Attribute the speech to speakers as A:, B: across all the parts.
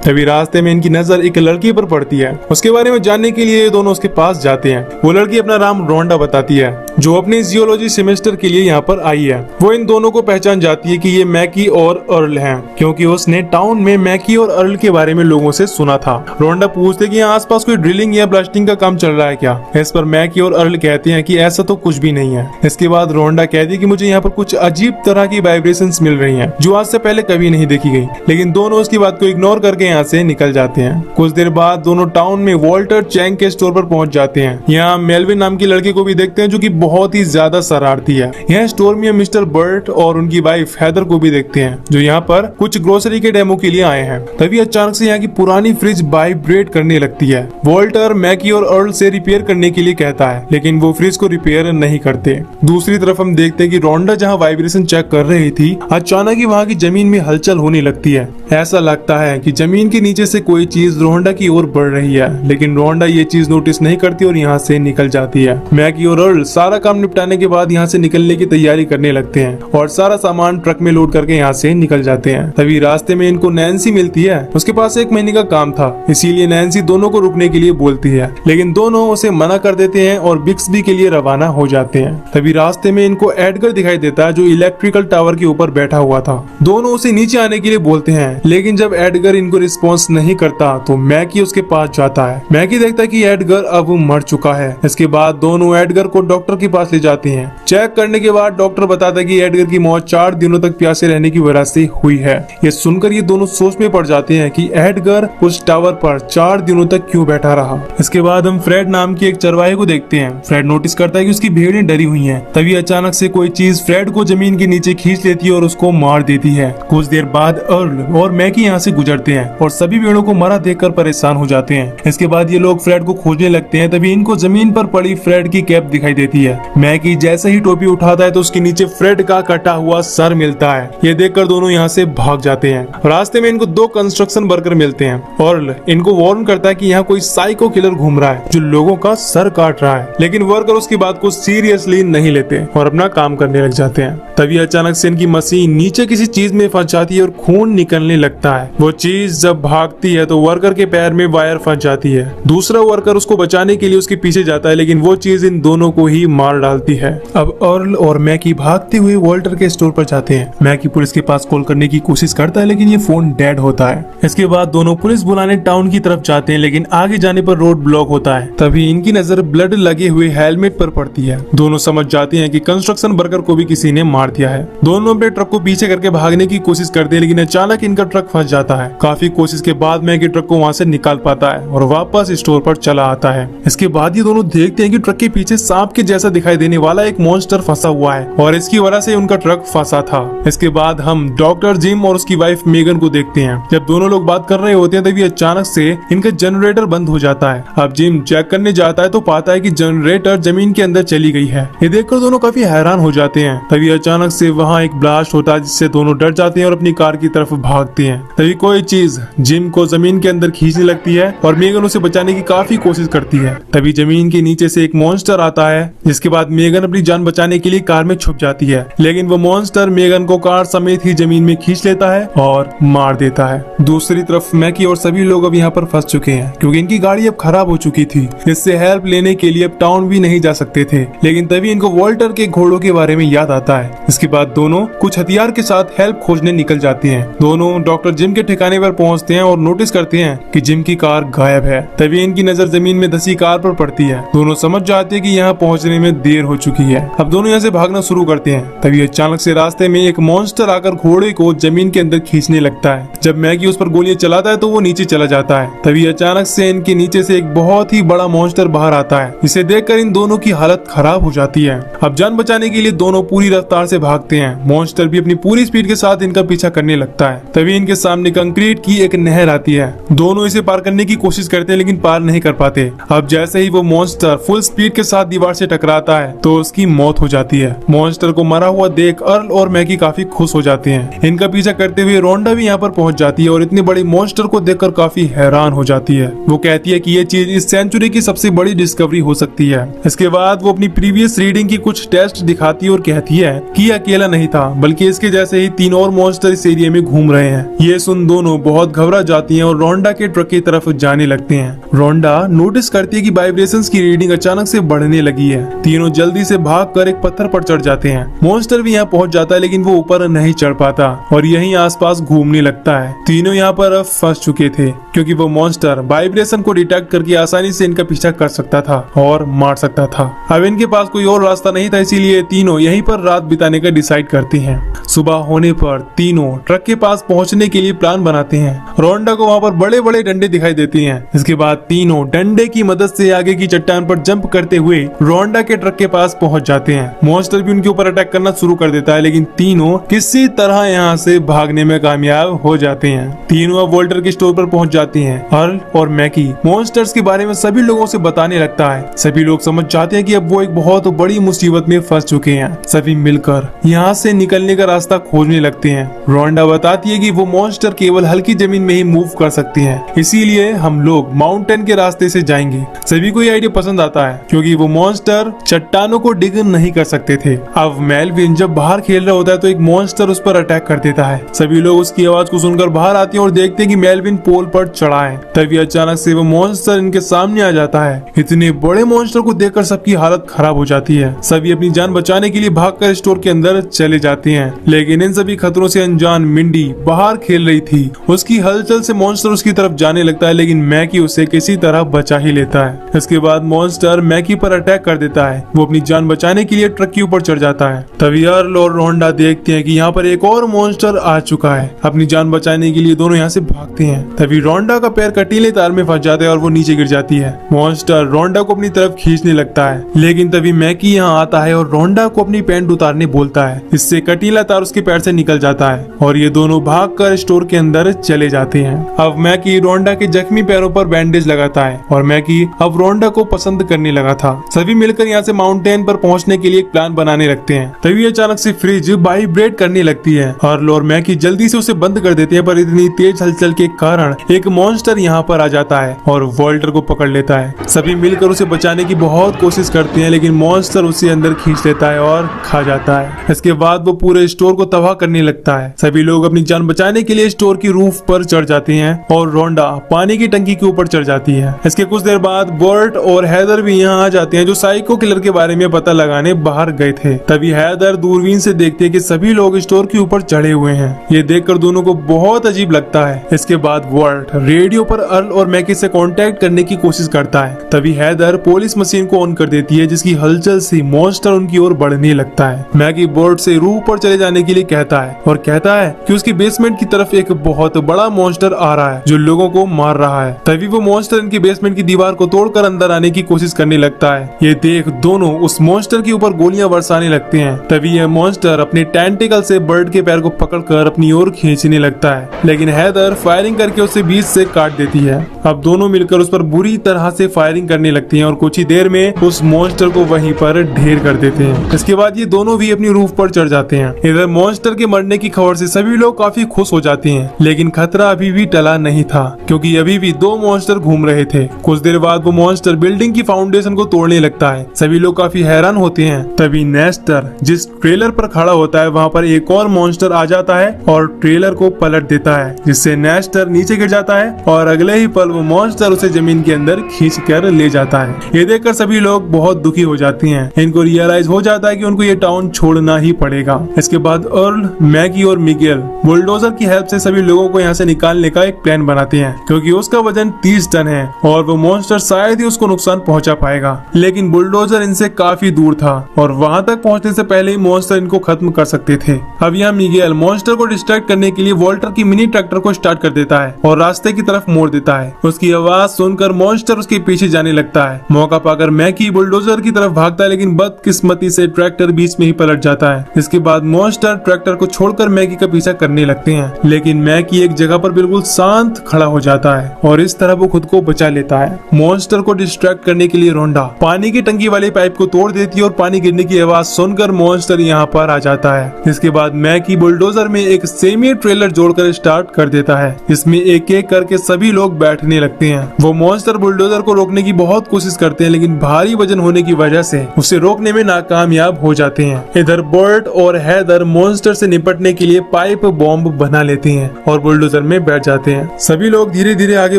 A: तभी रास्ते में इनकी नजर एक लड़की पर पड़ती है। उसके बारे में जानने के लिए ये दोनों उसके पास जाते हैं। वो लड़की अपना नाम रोंडा बताती है, जो अपने जियोलॉजी सेमेस्टर के लिए यहाँ पर आई है। वो इन दोनों को पहचान जाती है कि ये मैकी और अर्ल हैं, क्योंकि उसने टाउन में मैकी और अर्ल के बारे में लोगों से सुना था। रोंडा पूछते कि यहाँ आसपास कोई ड्रिलिंग या ब्लास्टिंग का काम चल रहा है क्या। इस पर मैकी और अर्ल कहते हैं कि ऐसा तो कुछ भी नहीं है। इसके बाद रोंडा कहती है कि मुझे यहाँ पर कुछ अजीब तरह की वाइब्रेशंस मिल रही हैं, जो आज से पहले कभी नहीं देखी गई। लेकिन दोनों उसकी बात को इग्नोर करके यहाँ से निकल जाते हैं। कुछ देर बाद दोनों टाउन में वॉल्टर चैंग के स्टोर पर पहुंच जाते हैं। यहाँ मेलविन नाम की लड़की को भी देखते हैं, जो कि बहुत ही ज्यादा शरारती है। यहाँ स्टोर में मिस्टर बर्ट और उनकी वाइफ हैदर को भी देखते हैं, जो यहाँ पर कुछ ग्रोसरी के डेमो के लिए आए हैं। तभी अचानक से यहाँ की पुरानी फ्रिज वाइब्रेट करने लगती है। वॉल्टर मैकी और अर्ल से रिपेयर करने के लिए कहता है, लेकिन वो फ्रिज को रिपेयर नहीं करते। दूसरी तरफ हम देखते हैं कि रोंडा जहाँ वाइब्रेशन चेक कर रही थी, अचानक ही वहाँ की जमीन में हलचल होने लगती है। ऐसा लगता है कि जमीन के नीचे से कोई चीज रोंडा की ओर बढ़ रही है, लेकिन रोंडा ये चीज नोटिस नहीं करती और यहाँ से निकल जाती है। मैकी और अर्ल सारा काम निपटाने के बाद यहाँ से निकलने की तैयारी करने लगते हैं और सारा सामान ट्रक में लोड करके यहाँ से निकल जाते हैं। तभी रास्ते में इनको नैन्सी मिलती है। उसके पास 1 महीने का काम था, इसीलिए नैन्सी दोनों को रुकने के लिए बोलती है, लेकिन दोनों उसे मना कर देते हैं और बिक्सबी के लिए रवाना हो जाते हैं। तभी रास्ते में इनको एडगर दिखाई देता है, जो इलेक्ट्रिकल टावर के ऊपर बैठा हुआ था। दोनों उसे नीचे आने के लिए बोलते हैं, लेकिन जब एडगर इनको रिस्पॉन्स नहीं करता तो मैकी उसके पास जाता है। मैकी देखता है कि एडगर अब मर चुका है। इसके बाद दोनों एडगर को डॉक्टर के पास ले जाते हैं। चेक करने के बाद डॉक्टर बताता है कि एडगर की मौत 4 दिनों तक प्यासे रहने की वजह से हुई है। ये सुनकर ये दोनों सोच में पड़ जाते हैं कि एडगर उस टावर पर 4 दिनों तक क्यों बैठा रहा। इसके बाद हम फ्रेड नाम की एक चरवाहे को देखते हैं। फ्रेड नोटिस करता है कि उसकी भेड़ें डरी हुई हैं। तभी अचानक से कोई चीज फ्रेड को जमीन के नीचे खींच लेती है और उसको मार देती है। कुछ देर बाद अर्ल और मैकी यहाँ से गुजरते हैं और सभी भेड़ों को मरा देखकर परेशान हो जाते हैं। इसके बाद ये लोग फ्रेड को खोजने लगते हैं। तभी इनको जमीन पर पड़ी फ्रेड की कैप दिखाई देती है। मैकी जैसे ही टोपी उठाता है तो उसके नीचे फ्रेड का कटा हुआ सर मिलता है। ये देखकर दोनों यहाँ से भाग जाते हैं। रास्ते में इनको 2 कंस्ट्रक्शन वर्कर मिलते हैं और इनको वार्न करता है कि यहाँ कोई साइको किलर घूम रहा है, जो लोगों का सर काट रहा है। लेकिन वर्कर उसकी बात को सीरियसली नहीं लेते और अपना काम करने लग जाते हैं। तभी अचानक से इनकी मशीन नीचे किसी चीज में फंस जाती है और खून निकलने लगता है। वो चीज जब भागती है तो वर्कर के पैर में वायर फंस जाती है। दूसरा वर्कर उसको बचाने के लिए उसके पीछे जाता है, लेकिन वो चीज इन दोनों को ही मार डालती है। अब अर्ल और मैकी भागते हुए वॉल्टर के स्टोर पर जाते हैं। मैकी पुलिस के पास कॉल करने की कोशिश करता है, लेकिन ये फोन डेड होता है। इसके बाद दोनों पुलिस बुलाने टाउन की तरफ जाते हैं, लेकिन आगे जाने पर रोड ब्लॉक होता है। तभी इनकी नजर ब्लड लगे हुए हेलमेट पर पड़ती है। दोनों समझ जाते हैं कि कंस्ट्रक्शन वर्कर को भी किसी ने मार दिया है। दोनों अपने ट्रक को पीछे करके भागने की कोशिश करते हैं, लेकिन अचानक इनका ट्रक फंस जाता है। काफी कोशिश के बाद मैकी ट्रक को वहाँ से निकाल पाता है और वापस स्टोर पर चला आता है। इसके बाद ये दोनों देखते हैं कि ट्रक के पीछे सांप के जैसा दिखाई देने वाला एक मॉन्स्टर फंसा हुआ है और इसकी वजह से उनका ट्रक फंसा था। इसके बाद हम डॉक्टर जिम और उसकी वाइफ मेगन को देखते हैं। जब दोनों लोग बात कर रहे होते हैं तभी अचानक से इनका जनरेटर बंद हो जाता है। अब जिम चेक करने जाता है तो पाता है कि जनरेटर जमीन के अंदर चली गई है। ये देखकर दोनों काफी हैरान हो जाते हैं। तभी अचानक से वहाँ एक ब्लास्ट होता है, जिससे दोनों डर जाते हैं और अपनी कार की तरफ भागते हैं। तभी कोई चीज जिम को जमीन के अंदर खींचने लगती है और मेगन उसे बचाने की काफी कोशिश करती है। तभी जमीन के नीचे से एक मॉन्स्टर आता है, जिसके बाद मेगन अपनी जान बचाने के लिए कार में छुप जाती है, लेकिन वो मॉन्स्टर मेगन को कार समेत ही जमीन में खींच लेता है और मार देता है। दूसरी तरफ मैकी और सभी लोग अब यहाँ पर फंस चुके हैं, क्योंकि इनकी गाड़ी अब खराब हो चुकी थी, जिससे हेल्प लेने के लिए अब टाउन भी नहीं जा सकते थे। लेकिन तभी इनको वॉल्टर के घोड़ों के बारे में याद आता है। इसके बाद दोनों कुछ हथियार के साथ हेल्प खोजने निकल जाते हैं। दोनों डॉक्टर जिम के ठिकाने पर पहुंचते हैं और नोटिस करते हैं कि जिम की कार गायब है। तभी इनकी नजर जमीन में धसी कार पर पड़ती है। दोनों समझ जाते हैं कि यहाँ पहुँचने में देर हो चुकी है। अब दोनों यहाँ से भागना शुरू करते हैं। तभी अचानक से रास्ते में एक मॉन्स्टर आकर घोड़े को जमीन के अंदर खींचने लगता है। जब मैगी उस पर गोलियां चलाता है तो वो नीचे चला जाता है। तभी अचानक से इनके नीचे से एक बहुत ही बड़ा मॉन्स्टर बाहर आता है। इसे देखकर इन दोनों की हालत खराब हो जाती है। अब जान बचाने के लिए दोनों पूरी रफ्तार से भागते हैं। मॉन्स्टर भी अपनी पूरी स्पीड के साथ इनका पीछा करने लगता है। तभी इनके सामने कंक्रीट की एक नहर आती है। दोनों इसे पार करने की कोशिश करते हैं, लेकिन पार नहीं कर पाते। अब जैसे ही वो मॉन्स्टर फुल स्पीड के साथ दीवार से टकराता आता है तो उसकी मौत हो जाती है। मॉन्स्टर को मरा हुआ देख अर्ल और मैगी काफी खुश हो जाते हैं। इनका पीछा करते हुए रोंडा भी यहाँ पर पहुंच जाती है और इतने बड़े मॉन्स्टर को देखकर काफी हैरान हो जाती है। वो कहती है कि ये चीज इस सेंचुरी की सबसे बड़ी डिस्कवरी हो सकती है। इसके बाद वो अपनी प्रीवियस रीडिंग की कुछ टेस्ट दिखाती है और कहती है कि अकेला नहीं था बल्कि इसके जैसे ही 3 और मॉन्स्टर इस एरिया में घूम रहे हैं। ये सुन दोनों बहुत घबरा जाती हैं और रोंडा के ट्रक की तरफ जाने लगते हैं। रोंडा नोटिस करती है कि वाइब्रेशंस की रीडिंग अचानक से बढ़ने लगी है। तीनों जल्दी से भागकर एक पत्थर पर चढ़ जाते हैं। मॉन्स्टर भी यहाँ पहुंच जाता है लेकिन वो ऊपर नहीं चढ़ पाता और यहीं आसपास घूमने लगता है। तीनों यहाँ पर अब फंस चुके थे क्योंकि वो मॉन्स्टर वाइब्रेशन को डिटेक्ट करके आसानी से इनका पीछा कर सकता था और मार सकता था। अब इनके पास कोई और रास्ता नहीं था, इसीलिए तीनों यहीं पर रात बिताने का डिसाइड करते हैं। सुबह होने पर तीनों ट्रक के पास पहुंचने के लिए प्लान बनाते हैं। रोंडा को वहाँ पर बड़े बड़े डंडे दिखाई देते हैं। इसके बाद तीनों डंडे की मदद से आगे की चट्टान पर जंप करते हुए रोंडा के ट्रक के पास पहुंच जाते हैं। मॉन्स्टर भी उनके ऊपर अटैक करना शुरू कर देता है लेकिन तीनों किसी तरह यहाँ से भागने में कामयाब हो जाते हैं। तीनों अब वॉल्टर के स्टोर पर पहुंच जाते हैं। अर्ल और मैकी मॉन्स्टर्स के बारे में सभी लोगों से बताने लगता है। सभी लोग समझ जाते हैं कि अब वो एक बहुत बड़ी मुसीबत में फंस चुके हैं। सभी मिलकर यहाँ से निकलने का रास्ता खोजने लगते हैं। रोंडा बताती है कि वो मॉन्स्टर केवल हल्की जमीन में ही मूव कर सकती हैं, इसीलिए हम लोग माउंटेन के रास्ते से जाएंगे। सभी को ये आइडिया पसंद आता है क्योंकि वो मॉन्स्टर चट्टानों को डिग नहीं कर सकते थे। अब मेलविन जब बाहर खेल रहा होता है तो एक मॉन्स्टर उस पर अटैक कर देता है। सभी लोग उसकी आवाज को सुनकर बाहर आते हैं और देखते हैं कि मेलविन पोल पर चढ़ा है। तभी अचानक से वो मॉन्स्टर इनके सामने आ जाता है। इतने बड़े मॉन्स्टर को देखकर सबकी हालत खराब हो जाती है। सभी अपनी जान बचाने के लिए भागकर स्टोर के अंदर चले जाते हैं लेकिन इन सभी खतरों से अनजान मिंडी बाहर खेल रही थी। उसकी हलचल से मॉन्स्टर उसकी तरफ जाने लगता है लेकिन मैकी उसे किसी तरह बचा ही लेता है। इसके बाद मॉन्स्टर मैकी पर अटैक कर देता है। वो अपनी जान बचाने के लिए ट्रक के ऊपर चढ़ जाता है। तभी अर्ल और रोंडा देखते हैं कि यहाँ पर एक और मॉन्स्टर आ चुका है। अपनी जान बचाने के लिए दोनों यहाँ से भागते हैं। तभी रोंडा का पैर कटीले तार में फंस जाता है और वो नीचे गिर जाती है। मॉन्स्टर रोंडा को अपनी तरफ खींचने लगता है लेकिन तभी मैकी यहाँ आता है और रोंडा को अपनी पैंट उतारने बोलता है। इससे कटीला तार उसके पैर से निकल जाता है और ये दोनों भागकर स्टोर के अंदर चले जाते हैं। अब मैकी रोंडा के जख्मी पैरों पर बैंडेज लगाता है और मैकी अब रोंडा को पसंद करने लगा था। सभी मिलकर यहाँ से माउंटेन पर पहुँचने के लिए एक प्लान बनाने लगते हैं। तभी अचानक से फ्रिज वाइब्रेट करने लगती है और मैकी जल्दी से उसे बंद कर देते हैं पर इतनी तेज हलचल के कारण एक मॉन्स्टर यहाँ पर आ जाता है और वॉल्टर को पकड़ लेता है। सभी मिलकर उसे बचाने की बहुत कोशिश करते हैं लेकिन मॉन्स्टर उसे अंदर खींच लेता है और खा जाता है। इसके बाद वो पूरे स्टोर को तबाह करने लगता है। सभी लोग अपनी जान बचाने के लिए स्टोर की रूफ पर चढ़ जाते हैं और रोंडा पानी की टंकी के ऊपर चढ़ जाती है। इसके कुछ देर बाद बर्ट और हैदर भी यहाँ आ जाते हैं जो साइको किलर के बारे में पता लगाने बाहर गए थे। तभी हैदर दूरबीन से देखते हैं कि सभी लोग स्टोर के ऊपर चढ़े हुए हैं। ये देखकर दोनों को बहुत अजीब लगता है। इसके बाद बर्ट रेडियो पर अर्ल और मैकी से कांटेक्ट करने की कोशिश करता है। तभी हैदर पुलिस मशीन को ऑन कर देती है जिसकी हलचल से मॉन्स्टर उनकी ओर बढ़ने लगता है। मैकी बर्ट से रूफ पर चले जाने के लिए कहता है और कहता है कि उसकी बेसमेंट की तरफ एक बहुत बड़ा मॉन्स्टर आ रहा है जो लोगों को मार रहा है। तभी वो मॉन्स्टर इनकी बेसमेंट की दीवार को तोड़कर अंदर आने की कोशिश करने लगता है। ये देख दोनों उस मॉन्स्टर के ऊपर गोलियां बरसाने लगते हैं। तभी यह मॉन्स्टर अपने टेंटिकल से बर्ड के पैर को पकड़कर अपनी ओर खींचने लगता है लेकिन हैदर फायरिंग करके उसे बीच से काट देती है। अब दोनों मिलकर उस पर बुरी तरह से फायरिंग करने लगती हैं और कुछ ही देर में उस मॉन्स्टर को वहीं पर ढेर कर देते हैं। इसके बाद ये दोनों भी अपनी रूफ पर चढ़ जाते हैं। इधर मॉन्स्टर के मरने की खबर से सभी लोग काफी खुश हो जाते हैं लेकिन खतरा अभी भी टला नहीं था क्योंकि अभी भी 2 मॉन्स्टर घूम रहे थे। कुछ देर बाद वो मॉन्स्टर बिल्डिंग की फाउंडेशन को तोड़ने लगता है। सभी लोग काफी हैरान होते हैं। तभी नेस्टर जिस ट्रेलर पर खड़ा होता है वहाँ पर एक और मॉन्स्टर आ जाता है और ट्रेलर को पलट देता है जिससे नेस्टर नीचे गिर जाता है और अगले ही पल वो मॉन्स्टर उसे जमीन के अंदर खींच कर ले जाता है। ये देखकर सभी लोग बहुत दुखी हो जाते हैं। इनको रियलाइज हो जाता है कि उनको ये टाउन छोड़ना ही पड़ेगा। इसके बाद अर्ल, मैगी और मिगेल बुलडोजर की हेल्प से सभी लोगों को यहाँ से निकालने का एक प्लान बनाते हैं क्योंकि उसका वजन 30 टन है और वो मॉन्स्टर शायद ही उसको नुकसान पहुंचा पाएगा। लेकिन बुलडोजर इनसे काफी दूर था और वहां तक पहुंचने से पहले ही मॉन्स्टर इनको खत्म कर सकते थे। अब यहाँ मिगेल मॉन्स्टर को डिस्ट्रैक्ट करने के लिए वॉल्टर की मिनी ट्रैक्टर को स्टार्ट कर देता है और रास्ते की तरफ मोड़ देता है। उसकी आवाज सुनकर मॉन्स्टर उसके पीछे जाने लगता है। मौका पाकर मैकी बुलडोजर की तरफ भागता है लेकिन बदकिस्मती से ट्रैक्टर बीच में ही पलट जाता है। इसके बाद मॉन्स्टर ट्रैक्टर को छोड़कर मैकी का पीछा करने लगते हैं लेकिन मैकी एक जगह पर बिल्कुल शांत खड़ा हो जाता है और इस तरह वो खुद को बचा लेता है। मॉन्स्टर को डिस्ट्रैक्ट करने के लिए रोंडा पानी की टंकी वाले बड़े पाइप को तोड़ देती है और पानी गिरने की आवाज सुनकर मॉन्स्टर यहाँ पर आ जाता है। इसके बाद मैकी बुलडोजर में एक सेमी ट्रेलर जोड़कर स्टार्ट कर देता है। इसमें एक एक करके सभी लोग बैठने लगते हैं। वो मॉन्स्टर बुलडोजर को रोकने की बहुत कोशिश करते हैं, लेकिन भारी वजन होने की वजह से उसे रोकने में नाकामयाब हो जाते हैं। इधर बर्ट और हैदर मॉन्स्टर से निपटने के लिए पाइप बॉम्ब बना लेते हैं और बुलडोजर में बैठ जाते हैं। सभी लोग धीरे धीरे आगे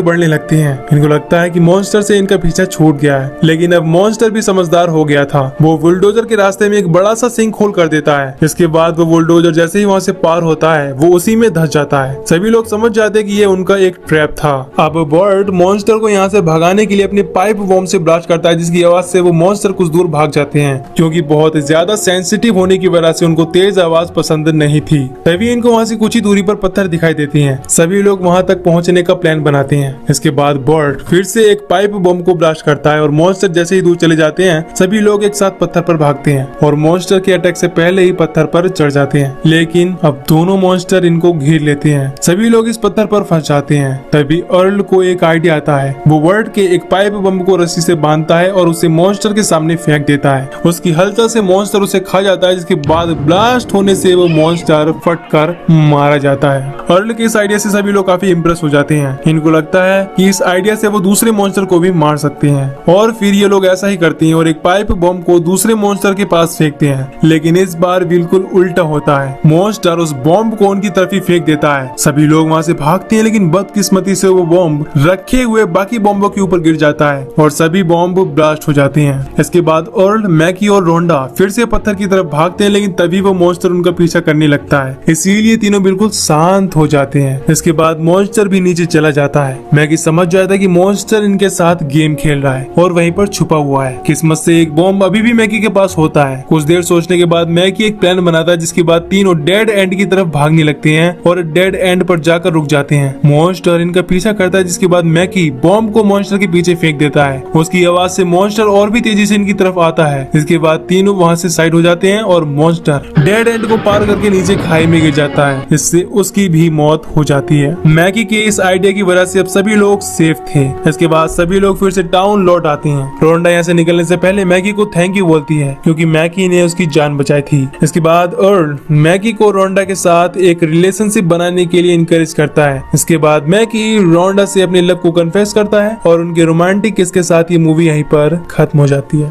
A: बढ़ने लगते हैं। इनको लगता है कि मॉन्स्टर से इनका पीछा छूट गया है, लेकिन अब मॉन्स्टर भी समझदार हो गया था। वो बुलडोजर के रास्ते में एक बड़ा सा सिंक होल कर देता है। इसके बाद वो बुलडोजर जैसे ही वहाँ से पार होता है वो उसी में धंस जाता है। सभी लोग समझ जाते हैं कि ये उनका एक ट्रैप था। अब बर्ट मॉन्स्टर को यहाँ से भगाने के लिए अपने पाइप बॉम्ब से ब्लास्ट करता है, जिसकी आवाज से वो मॉन्स्टर कुछ दूर भाग जाते हैं। क्योंकि बहुत ज्यादा सेंसिटिव होने की वजह से उनको तेज आवाज पसंद नहीं थी। तभी इनको वहाँ से कुछ ही दूरी पर पत्थर दिखाई देती हैं। सभी लोग वहाँ तक पहुँचने का प्लान बनाते हैं। इसके बाद बर्ट फिर से एक पाइप बम को ब्लास्ट करता है और मॉन्स्टर जैसे ही दूर चले जाते हैं सभी लोग एक साथ पत्थर पर भागते हैं और मॉन्स्टर के अटैक से पहले ही पत्थर पर चढ़ जाते हैं। लेकिन अब दोनों मॉन्स्टर इनको घेर लेते हैं। सभी लोग इस पत्थर पर फंस जाते हैं। तभी अर्ल को एक आइडिया आता है। वो बर्ट के एक पाइप बम को रस्सी से बांधता है और उसे मॉन्स्टर के सामने फेंक देता है। उसकी हलचल से मॉन्स्टर उसे खा जाता है, जिसके बाद ब्लास्ट होने से वो मॉन्स्टर फटकर मारा जाता है। अर्ल के इस आइडिया से सभी लोग काफी इम्प्रेस हो जाते हैं। इनको लगता है कि इस आइडिया से वो दूसरे मॉन्स्टर को भी मार सकते हैं और फिर ये लोग ऐसा ही करते हैं और एक पाइप बम को दूसरे मॉन्स्टर के पास फेंकते हैं। लेकिन इस बार बिल्कुल उल्टा होता है। मॉन्स्टर उस बॉम्ब को उनकी तरफ ही फेंक देता है। सभी लोग वहाँ से भागते हैं, लेकिन बदकिस्मती से वो बॉम्ब रखे हुए बाकी बॉम्बों के ऊपर गिर जाता है और सभी बॉम्ब ब्लास्ट हो जाते हैं। इसके बाद अर्ल, मैकी और रोंडा फिर से पत्थर की तरफ भागते हैं, लेकिन तभी वो मॉन्स्टर उनका पीछा करने लगता है। इसीलिए तीनों बिल्कुल शांत हो जाते हैं। इसके बाद मॉन्स्टर भी नीचे चला जाता है। मैकी समझ जाता है कि मॉन्स्टर इनके साथ गेम खेल रहा है और वहीं पर छुपा हुआ है। किस्मत से एक बॉम्ब अभी भी मैकी के पास होता है। कुछ देर सोचने के बाद मैकी एक प्लान बनाता है, जिसके बाद तीनों डेड एंड की तरफ भागने लगते हैं और डेड एंड पर जाकर रुक जाते हैं। मॉन्स्टर इनका पीछा करता है, जिसके बाद मैकी बॉम्ब को मॉन्स्टर के पीछे फेंक देता है। उसकी आवाज से मॉन्स्टर और भी तेजी से इनकी तरफ आता है। इसके बाद तीनों वहाँ से साइड हो जाते हैं और मॉन्स्टर डेड एंड को पार करके नीचे खाई में गिर जाता है। इससे उसकी भी मौत हो जाती है। मैकी के इस आइडिया की वजह से अब सभी लोग सेफ थे। इसके बाद सभी लोग फिर से टाउन लौट आते हैं। रोंडा यहाँ से निकलने से पहले मैकी को थैंक यू बोलती है, क्योंकि मैकी ने उसकी जान बचाई थी। इसके बाद अर्ल मैकी को रोंडा के साथ एक रिलेशनशिप बनाने के लिए इनकरेज करता है। इसके बाद मैकी रोंडा से अपने लव को कन्फेस करता है और उनके रोमांटिक किस के साथ ये मूवी यहीं पर खत्म हो जाती है।